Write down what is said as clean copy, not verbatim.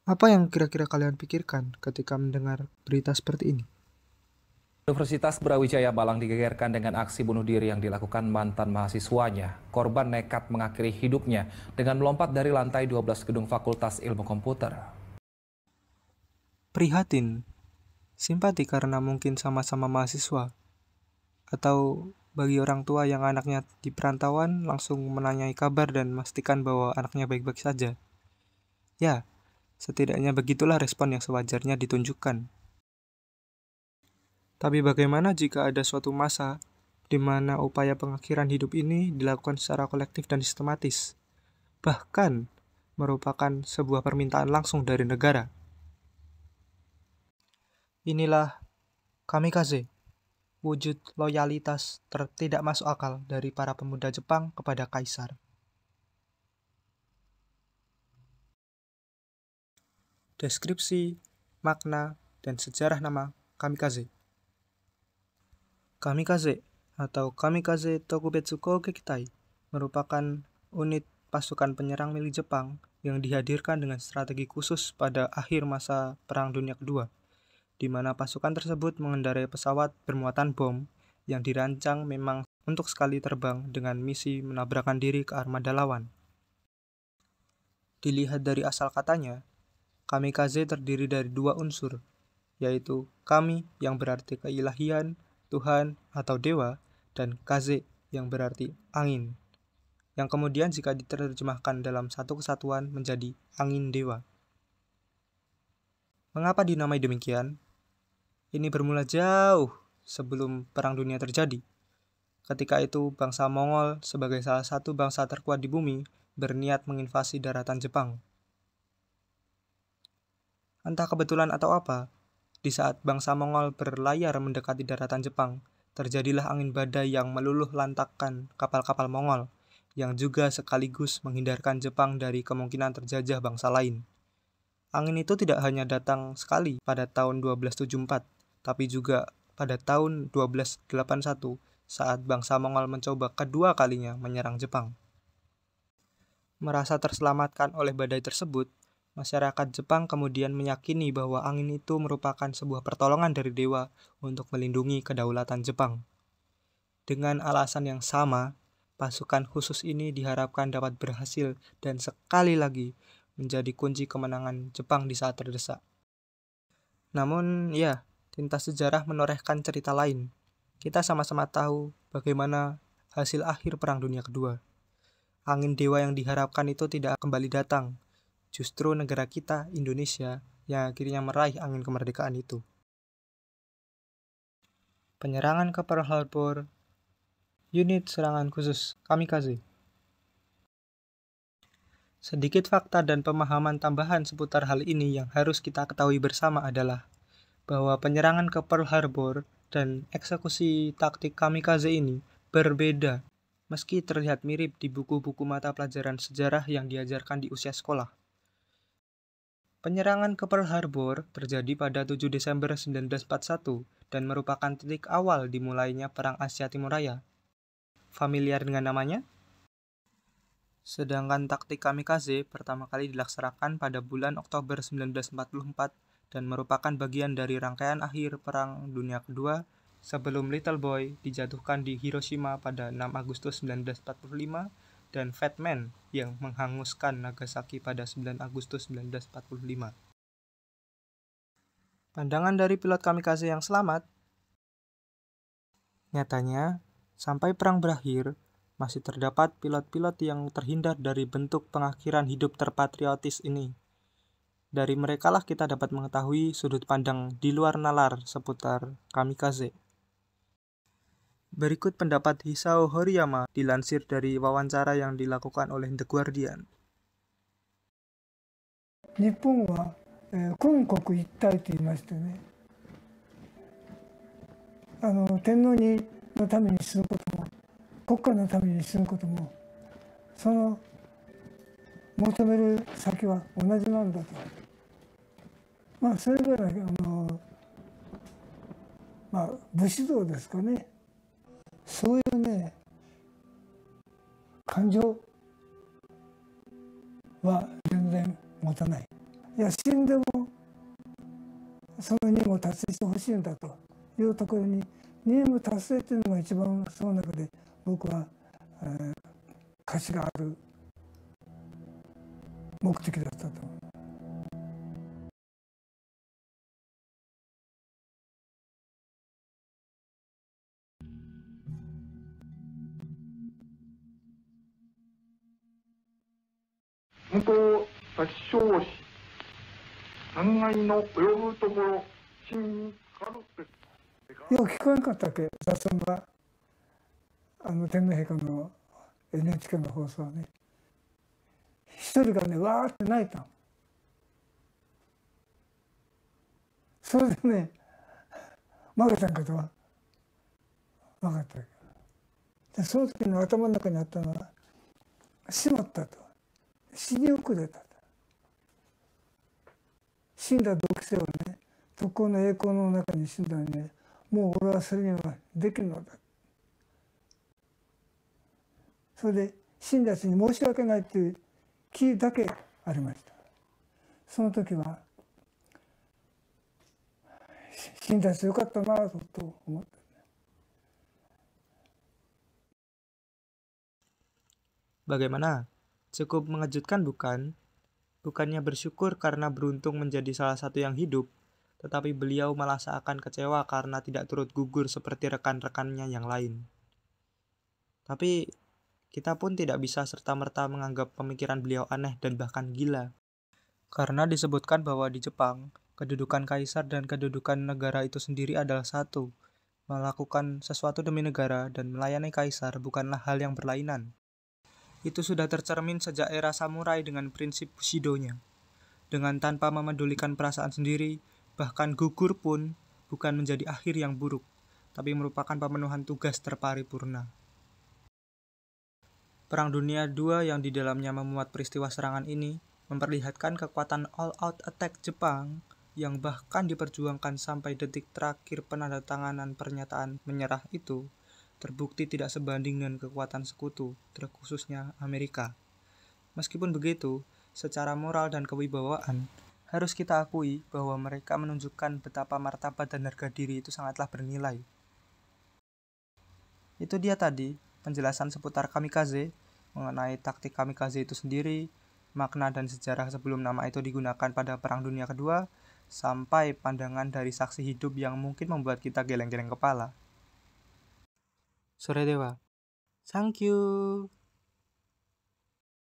Apa yang kira-kira kalian pikirkan ketika mendengar berita seperti ini? Universitas Brawijaya Malang digegerkan dengan aksi bunuh diri yang dilakukan mantan mahasiswanya. Korban nekat mengakhiri hidupnya dengan melompat dari lantai 12 gedung Fakultas Ilmu Komputer. Prihatin, simpati karena mungkin sama-sama mahasiswa, atau bagi orang tua yang anaknya di perantauan langsung menanyai kabar dan memastikan bahwa anaknya baik-baik saja. Ya, setidaknya begitulah respon yang sewajarnya ditunjukkan. Tapi bagaimana jika ada suatu masa di mana upaya pengakhiran hidup ini dilakukan secara kolektif dan sistematis, bahkan merupakan sebuah permintaan langsung dari negara? Inilah kamikaze, wujud loyalitas tidak masuk akal dari para pemuda Jepang kepada kaisar. Deskripsi, makna, dan sejarah nama kamikaze. Kamikaze atau Kamikaze Tokubetsu Kogekitai merupakan unit pasukan penyerang milik Jepang yang dihadirkan dengan strategi khusus pada akhir masa Perang Dunia Kedua, di mana pasukan tersebut mengendarai pesawat bermuatan bom yang dirancang memang untuk sekali terbang dengan misi menabrakkan diri ke armada lawan. Dilihat dari asal katanya, kamikaze terdiri dari dua unsur, yaitu kami yang berarti keilahian, Tuhan atau dewa, dan kaze yang berarti angin, yang kemudian jika diterjemahkan dalam satu kesatuan menjadi angin dewa. Mengapa dinamai demikian? Ini bermula jauh sebelum Perang Dunia terjadi. Ketika itu, bangsa Mongol sebagai salah satu bangsa terkuat di bumi berniat menginvasi daratan Jepang. Entah kebetulan atau apa, di saat bangsa Mongol berlayar mendekati daratan Jepang, terjadilah angin badai yang meluluh lantakkan kapal-kapal Mongol, yang juga sekaligus menghindarkan Jepang dari kemungkinan terjajah bangsa lain. Angin itu tidak hanya datang sekali pada tahun 1274, tapi juga pada tahun 1281 saat bangsa Mongol mencoba kedua kalinya menyerang Jepang. Merasa terselamatkan oleh badai tersebut, masyarakat Jepang kemudian meyakini bahwa angin itu merupakan sebuah pertolongan dari dewa untuk melindungi kedaulatan Jepang. Dengan alasan yang sama, pasukan khusus ini diharapkan dapat berhasil dan sekali lagi menjadi kunci kemenangan Jepang di saat terdesak. Namun, ya, tinta sejarah menorehkan cerita lain. Kita sama-sama tahu bagaimana hasil akhir Perang Dunia Kedua. Angin dewa yang diharapkan itu tidak kembali datang. Justru negara kita, Indonesia, yang akhirnya meraih angin kemerdekaan itu. Penyerangan ke Pearl Harbor, unit serangan khusus kamikaze. Sedikit fakta dan pemahaman tambahan seputar hal ini yang harus kita ketahui bersama adalah bahwa penyerangan ke Pearl Harbor dan eksekusi taktik kamikaze ini berbeda, meski terlihat mirip di buku-buku mata pelajaran sejarah yang diajarkan di usia sekolah. Penyerangan ke Pearl Harbor terjadi pada 7 Desember 1941 dan merupakan titik awal dimulainya Perang Asia Timur Raya. Familiar dengan namanya? Sedangkan taktik kamikaze pertama kali dilaksanakan pada bulan Oktober 1944 dan merupakan bagian dari rangkaian akhir Perang Dunia Kedua sebelum Little Boy dijatuhkan di Hiroshima pada 6 Agustus 1945 dan Fat Man yang menghanguskan Nagasaki pada 9 Agustus 1945. Pandangan dari pilot kamikaze yang selamat? Nyatanya, sampai perang berakhir, masih terdapat pilot-pilot yang terhindar dari bentuk pengakhiran hidup terpatriotis ini. Dari merekalah kita dapat mengetahui sudut pandang di luar nalar seputar kamikaze. Berikut pendapat Hisao Horiyama dilansir dari wawancara yang dilakukan oleh The Guardian. 日本は、軍国一体と言いましてね、天皇のために死ぬことも国家のために死ぬこともその求める先は同じなんだと、それぐらい武士道ですかね、そういうね感情は全然持たない。いや死んでもその任務を達成してほしいんだというところに任務達成というのが一番その中で僕は、価値がある目的だったと思う。本当殺傷し残骸の及ぶところ真にかかるって。いや聞こえなかったっけ雑音が天皇陛下の NHK の放送はね一人がねわーって泣いたの。それでね負けたんかとは分かったわけでその時の頭の中にあったのはしまったと死に遅れたと死んだ同期生はね特攻の栄光の中に死んだのにねもう俺はそれにはできるのだそれで死んだ人に申し訳ないという気だけありました。その時は死んだ人よかったなと思った。Bagaimana? Cukup mengejutkan bukan? Bukannya bersyukur karena beruntung menjadi salah satu yang hidup, tetapi beliau malah seakan kecewa karena tidak turut gugur seperti rekan-rekannya yang lain. Tapi kita pun tidak bisa serta-merta menganggap pemikiran beliau aneh dan bahkan gila. Karena disebutkan bahwa di Jepang, kedudukan kaisar dan kedudukan negara itu sendiri adalah satu. Melakukan sesuatu demi negara dan melayani kaisar bukanlah hal yang berlainan. Itu sudah tercermin sejak era samurai dengan prinsip Bushido-nya. Dengan tanpa memedulikan perasaan sendiri, bahkan gugur pun bukan menjadi akhir yang buruk, tapi merupakan pemenuhan tugas terparipurna. Perang Dunia II yang di dalamnya memuat peristiwa serangan ini memperlihatkan kekuatan all-out attack Jepang yang bahkan diperjuangkan sampai detik terakhir penandatanganan pernyataan menyerah itu terbukti tidak sebanding dengan kekuatan sekutu, terkhususnya Amerika. Meskipun begitu, secara moral dan kewibawaan, harus kita akui bahwa mereka menunjukkan betapa martabat dan harga diri itu sangatlah bernilai. Itu dia tadi penjelasan seputar kamikaze, mengenai taktik kamikaze itu sendiri, makna dan sejarah sebelum nama itu digunakan pada Perang Dunia Kedua, sampai pandangan dari saksi hidup yang mungkin membuat kita geleng-geleng kepala. Sore dewa. Thank you.